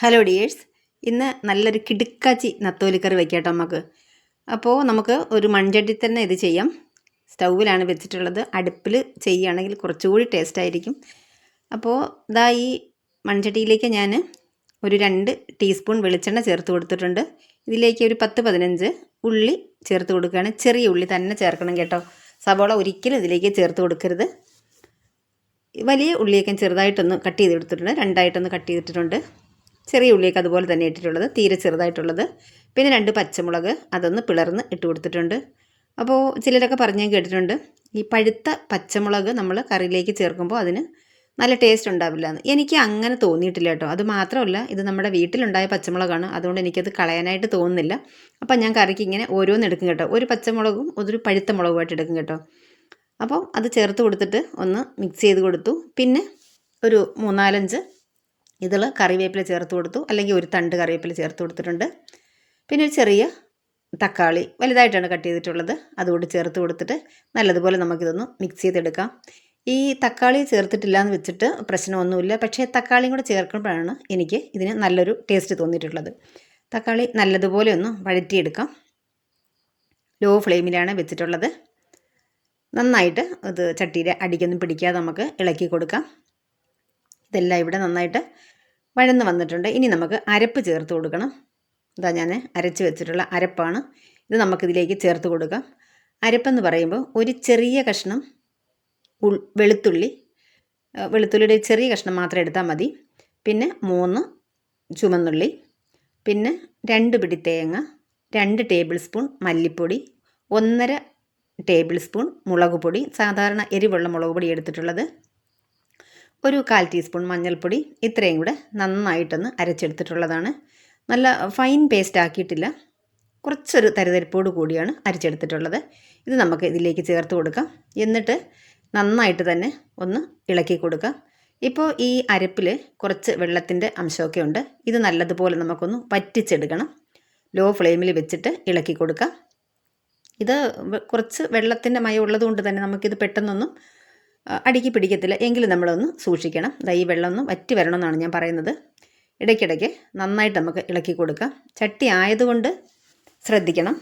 Hello dears, ഇന്ന് നല്ലൊരു കിടുക്കാച്ചി നത്തോലിക്കറി വയ്ക്കാട്ടോ നമുക്ക്. അപ്പോൾ നമുക്ക് ഒരു മൺചട്ടി തന്നെ ഇത് ചെയ്യാം. സ്റ്റൗവിലാണ് വെച്ചിട്ടുള്ളത്. അടുപ്പിൽ ചെയ്യുകയാണെങ്കിൽ കുറച്ചുകൂടി ടേസ്റ്റ് ആയിരിക്കും. അപ്പോൾ ഇതാ ഈ മൺചട്ടിയിലേക്ക് ഞാൻ ഒരു 2 ടീസ്പൂൺ വെളിച്ചെണ്ണ ചേർത്ത് കൊടുത്തിട്ടുണ്ട്. ഇതിലേക്ക് ഒരു 10-15 ഉള്ളി ചേർത്ത് കൊടുക്കുകയാണ്. ചെറിയ ഉള്ളി തന്നെ ചേർക്കണം കേട്ടോ. സവോള ഒരിക്കലും ഇതിലേക്ക് ചേർത്ത് കൊടുക്കരുത്. വലിയ ഉള്ളിയൊക്കെ ചെറുതായിട്ടൊന്ന് കട്ട് ചെയ്തെടുത്തിട്ടുണ്ട്, 2ആയിട്ടൊന്ന് കട്ട് ചെയ്തിട്ടുണ്ട്. ചെറിയ ഉള്ളിയൊക്കെ അതുപോലെ തന്നെ ഇട്ടിട്ടുള്ളത്, തീരെ ചെറുതായിട്ടുള്ളത്. പിന്നെ 2 പച്ചമുളക് അതൊന്ന് പിളർന്ന് ഇട്ട് കൊടുത്തിട്ടുണ്ട്. അപ്പോൾ ചിലരൊക്കെ പറഞ്ഞ് കേട്ടിട്ടുണ്ട്, ഈ പഴുത്ത പച്ചമുളക് നമ്മൾ കറിയിലേക്ക് ചേർക്കുമ്പോൾ അതിന് നല്ല ടേസ്റ്റ് ഉണ്ടാവില്ല എന്ന്. എനിക്ക് അങ്ങനെ തോന്നിയിട്ടില്ല കേട്ടോ. അത് മാത്രമല്ല, ഇത് നമ്മുടെ വീട്ടിലുണ്ടായ പച്ചമുളകാണ്, അതുകൊണ്ട് എനിക്കത് കളയാനായിട്ട് തോന്നുന്നില്ല. അപ്പം ഞാൻ കറിക്ക് ഇങ്ങനെ ഓരോന്ന് എടുക്കും കേട്ടോ. ഒരു പച്ചമുളകും ഒരു പഴുത്ത മുളകുമായിട്ട് എടുക്കും കേട്ടോ. അപ്പോൾ അത് ചേർത്ത് കൊടുത്തിട്ട് ഒന്ന് മിക്സ് ചെയ്ത് കൊടുത്തു. പിന്നെ ഒരു 3-4 ഇതിൽ കറിവേപ്പില ചേർത്ത് കൊടുത്തു, അല്ലെങ്കിൽ ഒരു തണ്ട് കറിവേപ്പില ചേർത്ത് കൊടുത്തിട്ടുണ്ട്. പിന്നെ ഒരു ചെറിയ തക്കാളി വലുതായിട്ടാണ് കട്ട് ചെയ്തിട്ടുള്ളത്, അതുകൊണ്ട് ചേർത്ത് കൊടുത്തിട്ട് നല്ലതുപോലെ നമുക്കിതൊന്ന് മിക്സ് ചെയ്തെടുക്കാം. ഈ തക്കാളി ചേർത്തിട്ടില്ല എന്ന് വെച്ചിട്ട് പ്രശ്നമൊന്നുമില്ല, പക്ഷേ തക്കാളിയും കൂടെ ചേർക്കുമ്പോഴാണ് എനിക്ക് ഇതിന് നല്ലൊരു ടേസ്റ്റ് തോന്നിയിട്ടുള്ളത്. തക്കാളി നല്ലതുപോലെ ഒന്ന് വഴറ്റിയെടുക്കാം. ലോ ഫ്ലെയിമിലാണ് വെച്ചിട്ടുള്ളത്. നന്നായിട്ട് അത് ചട്ടിയുടെ അടിക്കൊന്നും പിടിക്കാതെ നമുക്ക് ഇളക്കി കൊടുക്കാം. ഇതെല്ലാം ഇവിടെ നന്നായിട്ട് വഴന്ന് വന്നിട്ടുണ്ട്. ഇനി നമുക്ക് അരപ്പ് ചേർത്ത് കൊടുക്കണം. ഇതാ ഞാൻ അരച്ച് വെച്ചിട്ടുള്ള അരപ്പാണ്. ഇത് നമുക്കിതിലേക്ക് ചേർത്ത് കൊടുക്കാം. അരപ്പെന്ന് പറയുമ്പോൾ ഒരു ചെറിയ കഷ്ണം വെളുത്തുള്ളിയുടെ ചെറിയ കഷ്ണം മാത്രം എടുത്താൽ മതി. പിന്നെ 3 ചുവന്നുള്ളി, പിന്നെ 2 പിടി തേങ്ങ, 2 ടേബിൾ സ്പൂൺ മല്ലിപ്പൊടി, 1.5 ടേബിൾ സ്പൂൺ മുളക് പൊടി, സാധാരണ എരിവുള്ള മുളക് പൊടി എടുത്തിട്ടുള്ളത്, ഒരു 1/4 ടീസ്പൂൺ മഞ്ഞൾപ്പൊടി. ഇത്രയും കൂടെ നന്നായിട്ടൊന്ന് അരച്ചെടുത്തിട്ടുള്ളതാണ്. നല്ല ഫൈൻ പേസ്റ്റ് ആക്കിയിട്ടില്ല, കുറച്ചൊരു തരിതരിപ്പോട് കൂടിയാണ് അരച്ചെടുത്തിട്ടുള്ളത്. ഇത് നമുക്ക് ഇതിലേക്ക് ചേർത്ത് കൊടുക്കാം. എന്നിട്ട് നന്നായിട്ട് തന്നെ ഒന്ന് ഇളക്കി കൊടുക്കാം. ഇപ്പോൾ ഈ അരപ്പിൽ കുറച്ച് വെള്ളത്തിൻ്റെ അംശമൊക്കെ ഉണ്ട്. ഇത് നല്ലതുപോലെ നമുക്കൊന്ന് വറ്റിച്ചെടുക്കണം. ലോ ഫ്ലെയിമിൽ വെച്ചിട്ട് ഇളക്കി കൊടുക്കാം. ഇത് കുറച്ച് വെള്ളത്തിൻ്റെ മയം ഉള്ളതുകൊണ്ട് തന്നെ നമുക്കിത് പെട്ടെന്നൊന്നും അടിക്ക് പിടിക്കത്തില്ല, എങ്കിലും നമ്മളൊന്ന് സൂക്ഷിക്കണം. ഈ വെള്ളമൊന്നും വറ്റി വരണമെന്നാണ് ഞാൻ പറയുന്നത്. ഇടയ്ക്കിടയ്ക്ക് നന്നായിട്ട് നമുക്ക് ഇളക്കി കൊടുക്കാം. ചട്ടി ആയതുകൊണ്ട് ശ്രദ്ധിക്കണം.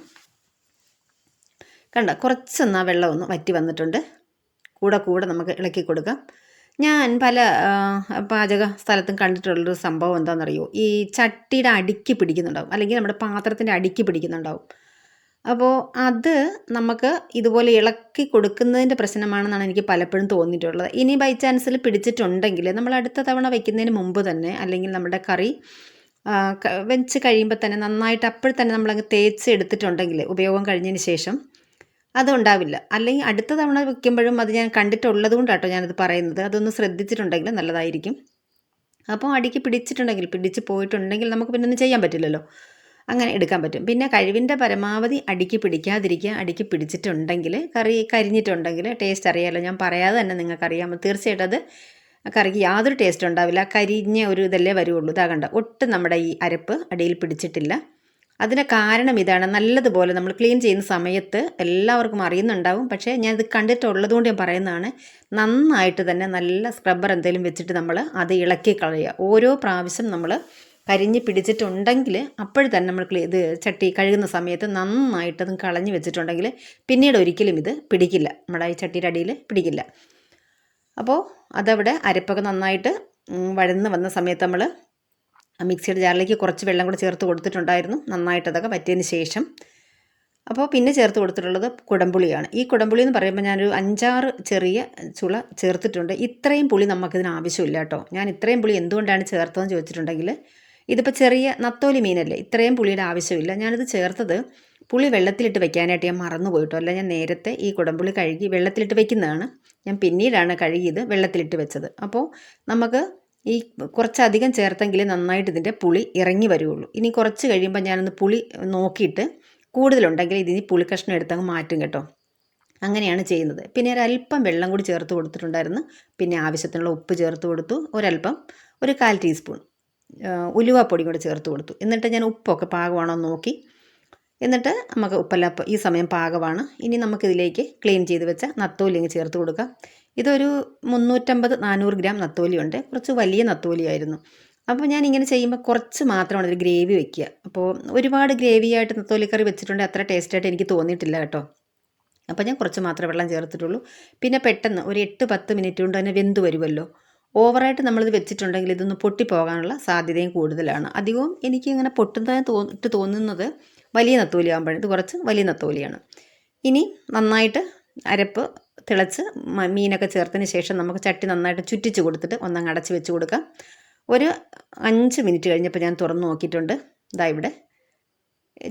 കണ്ട, കുറച്ചൊന്ന് ആ വെള്ളമൊന്ന് വറ്റി വന്നിട്ടുണ്ട്. കൂടെ നമുക്ക് ഇളക്കി കൊടുക്കാം. ഞാൻ പല പാചക സ്ഥലത്തും കണ്ടിട്ടുള്ളൊരു സംഭവം എന്താണെന്നറിയോ, ഈ ചട്ടിയുടെ അടിക്ക് പിടിക്കുന്നുണ്ടാവും, അല്ലെങ്കിൽ നമ്മുടെ പാത്രത്തിൻ്റെ അടിക്ക് പിടിക്കുന്നുണ്ടാവും. അപ്പോൾ അത് നമുക്ക് ഇതുപോലെ ഇളക്കി കൊടുക്കുന്നതിൻ്റെ പ്രശ്നമാണെന്നാണ് എനിക്ക് പലപ്പോഴും തോന്നിയിട്ടുള്ളത്. ഇനി ബൈ ചാൻസിൽ പിടിച്ചിട്ടുണ്ടെങ്കിൽ നമ്മൾ അടുത്ത തവണ വയ്ക്കുന്നതിന് മുമ്പ് തന്നെ, അല്ലെങ്കിൽ നമ്മുടെ കറി വെച്ച് കഴിയുമ്പോൾ തന്നെ നന്നായിട്ട് അപ്പോൾ തന്നെ നമ്മളങ്ങ് തേച്ച് എടുത്തിട്ടുണ്ടെങ്കിൽ, ഉപയോഗം കഴിഞ്ഞതിന് ശേഷം അതുണ്ടാവില്ല. അല്ലെങ്കിൽ അടുത്ത തവണ വയ്ക്കുമ്പോഴും അത് ഞാൻ കണ്ടിട്ടുള്ളത് കൊണ്ടാട്ടോ ഞാനത് പറയുന്നത്. അതൊന്ന് ശ്രദ്ധിച്ചിട്ടുണ്ടെങ്കിൽ നല്ലതായിരിക്കും. അപ്പോൾ അടിക്ക് പിടിച്ച് പോയിട്ടുണ്ടെങ്കിൽ നമുക്ക് പിന്നെ ഒന്നും ചെയ്യാൻ പറ്റില്ലല്ലോ, അങ്ങനെ എടുക്കാൻ പറ്റും. പിന്നെ കഴിവിൻ്റെ പരമാവധി അടിക്ക് പിടിക്കാതിരിക്കുക. അടിക്ക് പിടിച്ചിട്ടുണ്ടെങ്കിൽ, കറി കരിഞ്ഞിട്ടുണ്ടെങ്കിൽ ടേസ്റ്റ് അറിയാമല്ലോ, ഞാൻ പറയാതെ തന്നെ നിങ്ങൾക്കറിയാമോ. തീർച്ചയായിട്ടും അത് കറിക്ക് യാതൊരു ടേസ്റ്റ് ഉണ്ടാവില്ല. കരിഞ്ഞ ഒരു ഇതല്ലേ വരുള്ളൂ. ഇതാകണ്ട, ഒട്ടും നമ്മുടെ ഈ അരപ്പ് അടിയിൽ പിടിച്ചിട്ടില്ല. അതിന് കാരണം ഇതാണ്. നല്ലതുപോലെ നമ്മൾ ക്ലീൻ ചെയ്യുന്ന സമയത്ത് എല്ലാവർക്കും അറിയുന്നുണ്ടാവും, പക്ഷേ ഞാനിത് കണ്ടിട്ടുള്ളതുകൊണ്ട് ഞാൻ പറയുന്നതാണ്. നന്നായിട്ട് തന്നെ നല്ല സ്ക്രബ്ബർ എന്തെങ്കിലും വെച്ചിട്ട് നമ്മൾ അത് ഇളക്കി കളയുക. ഓരോ പ്രാവശ്യം നമ്മൾ കരിഞ്ഞ് പിടിച്ചിട്ടുണ്ടെങ്കിൽ അപ്പോഴും തന്നെ നമ്മൾ ഇത് ചട്ടി കഴുകുന്ന സമയത്ത് നന്നായിട്ടത് കളഞ്ഞ് വെച്ചിട്ടുണ്ടെങ്കിൽ പിന്നീട് ഒരിക്കലും ഇത് പിടിക്കില്ല, നമ്മുടെ ഈ ചട്ടിയുടെ അടിയിൽ പിടിക്കില്ല. അപ്പോൾ അതവിടെ അരപ്പൊക്കെ നന്നായിട്ട് വഴന്ന് വന്ന സമയത്ത് നമ്മൾ മിക്സിയുടെ ജാറിലേക്ക് കുറച്ച് വെള്ളം കൂടെ ചേർത്ത് കൊടുത്തിട്ടുണ്ടായിരുന്നു. നന്നായിട്ടതൊക്കെ വറ്റിയതിന് ശേഷം അപ്പോൾ പിന്നെ ചേർത്ത് കൊടുത്തിട്ടുള്ളത് കുടംപുളിയാണ്. ഈ കുടംപുളി എന്ന് പറയുമ്പോൾ ഞാനൊരു 5-6 ചെറിയ ചുള ചേർത്തിട്ടുണ്ട്. ഇത്രയും പുളി നമുക്കിതിന് ആവശ്യമില്ല കേട്ടോ. ഞാൻ ഇത്രയും പുളി എന്തുകൊണ്ടാണ് ചേർത്തതെന്ന് ചോദിച്ചിട്ടുണ്ടെങ്കിൽ, ഇതിപ്പോൾ ചെറിയ നത്തോലി മീനല്ലേ, ഇത്രയും പുളിയുടെ ആവശ്യമില്ല. ഞാനിത് ചേർത്തത് പുളി വെള്ളത്തിലിട്ട് വെക്കാനായിട്ട് ഞാൻ മറന്നു പോയിട്ടോ. അല്ല, ഞാൻ നേരത്തെ ഈ കുടംപുളി കഴുകി വെള്ളത്തിലിട്ട് വെക്കുന്നതാണ്. ഞാൻ പിന്നീടാണ് കഴുകിയത് വെള്ളത്തിലിട്ട് വെച്ചത്. അപ്പോൾ നമുക്ക് ഈ കുറച്ചധികം ചേർത്തെങ്കിൽ നന്നായിട്ട് ഇതിൻ്റെ പുളി ഇറങ്ങി വരുള്ളൂ. ഇനി കുറച്ച് കഴിയുമ്പോൾ ഞാനൊന്ന് പുളി നോക്കിയിട്ട് കൂടുതലുണ്ടെങ്കിൽ ഇതിന് പുളി കഷ്ണം എടുത്തങ്ങ് മാറ്റും കേട്ടോ. അങ്ങനെയാണ് ചെയ്യുന്നത്. പിന്നെ ഒരല്പം വെള്ളം കൂടി ചേർത്ത് കൊടുത്തിട്ടുണ്ടായിരുന്നു. പിന്നെ ആവശ്യത്തിനുള്ള ഉപ്പ് ചേർത്ത് കൊടുത്തു. ഒരു 1/4 ടീസ്പൂൺ ഉലുവാപ്പൊടി കൂടെ ചേർത്ത് കൊടുത്തു. എന്നിട്ട് ഞാൻ ഉപ്പൊക്കെ പാകമാണോ നോക്കി. എന്നിട്ട് നമുക്ക് ഉപ്പെല്ലാം ഈ സമയം പാകമാണ്. ഇനി നമുക്കിതിലേക്ക് ക്ലീൻ ചെയ്ത് വെച്ച നത്തോലി അങ്ങ് ചേർത്ത് കൊടുക്കാം. ഇതൊരു 350-400 ഗ്രാം നത്തോലിയുണ്ട്. കുറച്ച് വലിയ നത്തോലിയായിരുന്നു. അപ്പോൾ ഞാനിങ്ങനെ ചെയ്യുമ്പോൾ കുറച്ച് മാത്രമാണ് ഒരു ഗ്രേവി വെക്കുക. അപ്പോൾ ഒരുപാട് ഗ്രേവിയായിട്ട് നെത്തോലിക്കറി വെച്ചിട്ടുണ്ടെങ്കിൽ അത്ര ടേസ്റ്റായിട്ട് എനിക്ക് തോന്നിയിട്ടില്ല കേട്ടോ. അപ്പോൾ ഞാൻ കുറച്ച് മാത്രമേ വെള്ളം ചേർത്തിട്ടുള്ളൂ. പിന്നെ പെട്ടെന്ന് ഒരു 8-10 മിനിറ്റ് കൊണ്ട് തന്നെ വെന്ത് വരുമല്ലോ. ഓവറായിട്ട് നമ്മളിത് വെച്ചിട്ടുണ്ടെങ്കിൽ ഇതൊന്ന് പൊട്ടിപ്പോകാനുള്ള സാധ്യതയും കൂടുതലാണ്. അധികവും എനിക്ക് ഇങ്ങനെ പൊട്ടുന്നതായി തോന്നുന്നത് വലിയ നെത്തോലി ആകുമ്പോഴാണ്. ഇത് കുറച്ച് വലിയ നെത്തോലിയാണ്. ഇനി നന്നായിട്ട് അരപ്പ് തിളച്ച് മീനൊക്കെ ചേർത്തതിന് ശേഷം നമുക്ക് ചട്ടി നന്നായിട്ട് ചുറ്റിച്ച് കൊടുത്തിട്ട് ഒന്നങ്ങ് അടച്ച് വെച്ച് കൊടുക്കാം. ഒരു 5 മിനിറ്റ് കഴിഞ്ഞപ്പോൾ ഞാൻ തുറന്ന് നോക്കിയിട്ടുണ്ട്. ഇതാ ഇവിടെ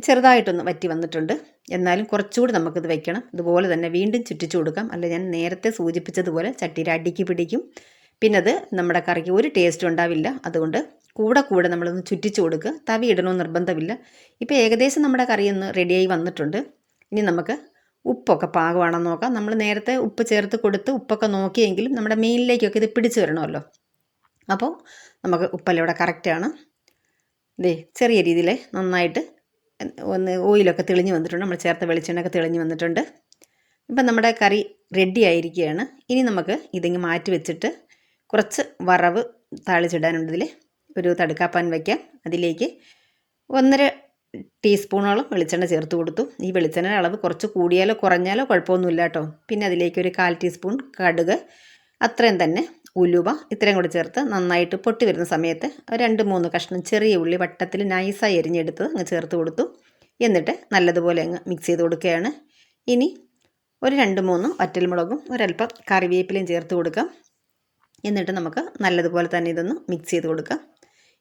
ചെറുതായിട്ടൊന്ന് വറ്റി വന്നിട്ടുണ്ട്. എന്നാലും കുറച്ചുകൂടി നമുക്കിത് വെക്കണം. ഇതുപോലെ തന്നെ വീണ്ടും ചുറ്റിച്ച് കൊടുക്കാം. അല്ല ഞാൻ നേരത്തെ സൂചിപ്പിച്ചതുപോലെ ചട്ടിയുടെ അടിക്ക് പിടിക്കും. പിന്നെ അത് നമ്മുടെ കറിക്ക് ഒരു ടേസ്റ്റും ഉണ്ടാവില്ല. അതുകൊണ്ട് കൂടെ നമ്മളൊന്ന് ചുറ്റിച്ച് കൊടുക്കുക. തവി ഇടണമെന്ന് നിർബന്ധമില്ല. ഇപ്പോൾ ഏകദേശം നമ്മുടെ കറി ഒന്ന് റെഡിയായി വന്നിട്ടുണ്ട്. ഇനി നമുക്ക് ഉപ്പൊക്കെ പാകമാണെന്ന് നോക്കാം. നമ്മൾ നേരത്തെ ഉപ്പ് ചേർത്ത് കൊടുത്ത് ഉപ്പൊക്കെ നോക്കിയെങ്കിലും നമ്മുടെ മീനിലേക്കൊക്കെ ഇത് പിടിച്ച് വരണമല്ലോ. അപ്പോൾ നമുക്ക് ഉപ്പെല്ലാം ഇവിടെ കറക്റ്റാണ്. ഇതേ ചെറിയ രീതിയിൽ നന്നായിട്ട് ഒന്ന് ഓയിലൊക്കെ തെളിഞ്ഞ് വന്നിട്ടുണ്ട്. നമ്മൾ ചേർത്ത വെളിച്ചെണ്ണയൊക്കെ തെളിഞ്ഞ് വന്നിട്ടുണ്ട്. ഇപ്പം നമ്മുടെ കറി റെഡി ആയിരിക്കുകയാണ്. ഇനി നമുക്ക് ഇതിങ്ങ് മാറ്റി വെച്ചിട്ട് കുറച്ച് വറവ് താളിച്ചിടാനുണ്ട്. ഇതിൽ ഒരു തടുക്കാപ്പാൻ വയ്ക്കാം. അതിലേക്ക് 1.5 ടീസ്പൂണോളം വെളിച്ചെണ്ണ ചേർത്ത് കൊടുത്തു. ഈ വെളിച്ചെണ്ണയുടെ അളവ് കുറച്ച് കൂടിയാലോ കുറഞ്ഞാലോ കുഴപ്പമൊന്നുമില്ല കേട്ടോ. പിന്നെ അതിലേക്ക് ഒരു 1/4 ടീസ്പൂൺ കടുക്, അത്രയും തന്നെ ഉലുവ, ഇത്രയും കൂടി ചേർത്ത് നന്നായിട്ട് പൊട്ടി വരുന്ന സമയത്ത് 2-3 കഷ്ണം ചെറിയ ഉള്ളി വട്ടത്തിൽ നൈസായി എരിഞ്ഞെടുത്ത് അങ്ങ് ചേർത്ത് കൊടുത്തു. എന്നിട്ട് നല്ലതുപോലെ അങ്ങ് മിക്സ് ചെയ്ത് കൊടുക്കുകയാണ്. ഇനി ഒരു 2-3 വറ്റൽമുളകും ഒരല്പം കറിവേപ്പിലയും ചേർത്ത് കൊടുക്കാം. എന്നിട്ട് നമുക്ക് നല്ലതുപോലെ തന്നെ ഇതൊന്ന് മിക്സ് ചെയ്ത് കൊടുക്കാം.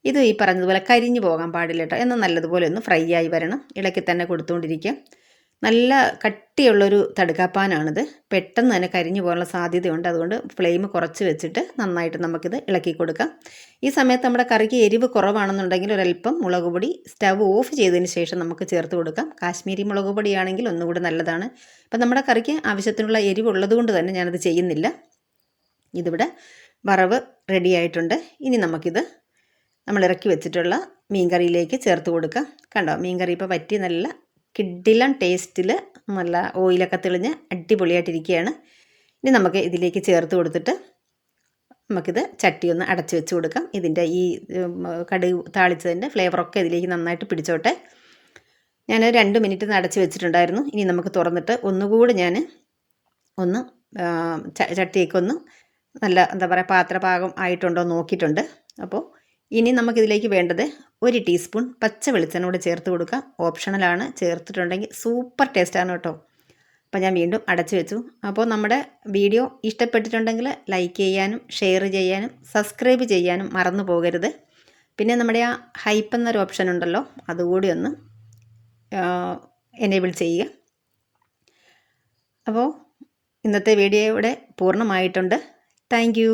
ഇത് ഈ പറഞ്ഞതുപോലെ കരിഞ്ഞു പോകാൻ പാടില്ല കേട്ടോ. എന്നാൽ നല്ലതുപോലെ ഒന്ന് ഫ്രൈ ആയി വരണം. ഇളക്കി തന്നെ കൊടുത്തുകൊണ്ടിരിക്കുക. നല്ല കട്ടിയുള്ളൊരു തടുക്കാപ്പാനാണിത്. പെട്ടെന്ന് തന്നെ കരിഞ്ഞു പോകാനുള്ള സാധ്യതയുണ്ട്. അതുകൊണ്ട് ഫ്ലെയിം കുറച്ച് വെച്ചിട്ട് നന്നായിട്ട് നമുക്കിത് ഇളക്കി കൊടുക്കാം. ഈ സമയത്ത് നമ്മുടെ കറിക്ക് എരിവ് കുറവാണെന്നുണ്ടെങ്കിൽ ഒരല്പം മുളക് പൊടി സ്റ്റവ് ഓഫ് ചെയ്തതിന് ശേഷം നമുക്ക് ചേർത്ത് കൊടുക്കാം. കാശ്മീരി മുളക് പൊടിയാണെങ്കിൽ ഒന്നുകൂടി നല്ലതാണ്. അപ്പം നമ്മുടെ കറിക്ക് ആവശ്യത്തിനുള്ള എരിവുള്ളത് കൊണ്ട് തന്നെ ഞാനത് ചെയ്യുന്നില്ല. ഇതിവിടെ വറവ് റെഡി ആയിട്ടുണ്ട്. ഇനി നമുക്കിത് നമ്മൾ ഇറക്കി വെച്ചിട്ടുള്ള മീൻകറിയിലേക്ക് ചേർത്ത് കൊടുക്കാം. കണ്ടോ, മീൻകറി ഇപ്പോൾ പറ്റി നല്ല കിഡിലൻ ടേസ്റ്റിൽ നല്ല ഓയിലൊക്കെ തെളിഞ്ഞ് അടിപൊളിയായിട്ടിരിക്കുകയാണ്. ഇനി നമുക്ക് ഇതിലേക്ക് ചേർത്ത് കൊടുത്തിട്ട് നമുക്കിത് ചട്ടി ഒന്ന് അടച്ച് വെച്ച് കൊടുക്കാം. ഇതിൻ്റെ ഈ കടുക് താളിച്ചതിൻ്റെ ഫ്ലേവറൊക്കെ ഇതിലേക്ക് നന്നായിട്ട് പിടിച്ചോട്ടെ. ഞാൻ 2 മിനിറ്റ് അടച്ച് വെച്ചിട്ടുണ്ടായിരുന്നു. ഇനി നമുക്ക് തുറന്നിട്ട് ഒന്നുകൂടി ഞാൻ ഒന്ന് ചട്ടിയൊക്കെ ഒന്ന് നല്ല എന്താ പറയുക പാത്രപാകം ആയിട്ടുണ്ടോ നോക്കിയിട്ടുണ്ട്. അപ്പോൾ ഇനി നമുക്കിതിലേക്ക് വേണ്ടത് 1 ടീസ്പൂൺ പച്ച വെളിച്ചെണ്ണ കൂടെ ചേർത്ത് കൊടുക്കാം. ഓപ്ഷണലാണ്, ചേർത്തിട്ടുണ്ടെങ്കിൽ സൂപ്പർ ടേസ്റ്റാണ് കേട്ടോ. അപ്പോൾ ഞാൻ വീണ്ടും അടച്ചു വെച്ചു. അപ്പോൾ നമ്മുടെ വീഡിയോ ഇഷ്ടപ്പെട്ടിട്ടുണ്ടെങ്കിൽ ലൈക്ക് ചെയ്യാനും ഷെയർ ചെയ്യാനും സബ്സ്ക്രൈബ് ചെയ്യാനും മറന്നു പോകരുത്. പിന്നെ നമ്മുടെ ആ ഹൈപ്പ് എന്നൊരു ഓപ്ഷൻ ഉണ്ടല്ലോ, അതുകൂടി ഒന്ന് എനേബിൾ ചെയ്യുക. അപ്പോൾ ഇന്നത്തെ വീഡിയോ ഇവിടെ പൂർണ്ണമായിട്ടുണ്ട്. Thank you.